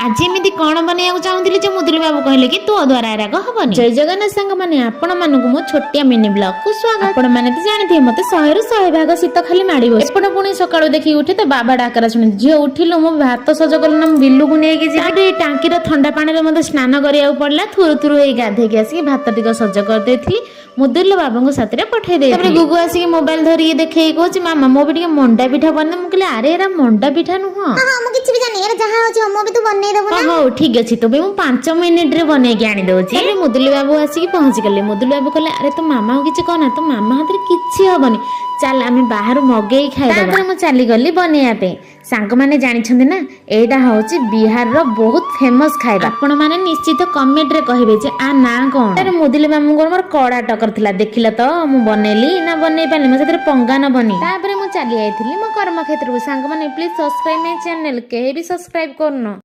आज एमती कौन बनैया चाहूली जो मुदुली बाबू कहले कि तो द्वारा एराक हबनी। जय जगन्नाथ सांग माने आपण मानकु मो छोटिया मिनी ब्लॉग को स्वागत। आपण माने तो जानथि मते 100 रु 100 भाग शीत खाली माड़ी बस एपड पुणी सकाळु देखि उठे तो बाबा डाकरा सुनि झियो उठिलो मो भात सज करन बिल्लू को नेकी जे टांकी रो ठंडा पानी रे मते स्नान करिया पड़ला थुरु थुरु हे गाधे के आसी भात टिक सज कर देथि मुदुली बाबू साथ रे पठे दे। तबरे गुगु आसी मोबाइल धरि देखै कहछ मामा मो भी मंडा पिठा बने मु कहले अरे एरा मंडा पिठा नुह हां मु किछि भी जानि एरा जहां होछ मो भी तू बनै देबो ना। हो ठीक अछि तो मु 5 मिनिट रे बनै के आनी दोछि। तबरे मुदुली बाबू आसी पहुंच गले। मुदुली बाबू कहले अरे तो मामा को किछि कहना तो मामा हाथ रे किछि हबनी चल आमे बाहर मगेई खाइ देबा। तबरे मु चली गली बनैया पे। सांग माने जानि छथि ना एटा होछि बिहार रो बहुत फेमस खाइबा। आपण माने निश्चित कमेंट रे कहिबे जे आ ना कोन। तबरे मुदुली बाबू को मोर कड़ा टकर थिला देखिला तो मु बनेली ना बनै पाले म सेतर पंगा न बनी। तापरे मु चली आइथिली मो कर्म क्षेत्र को। सांग माने प्लीज सब्सक्राइब माय चैनल के भी सब्सक्राइब करनो।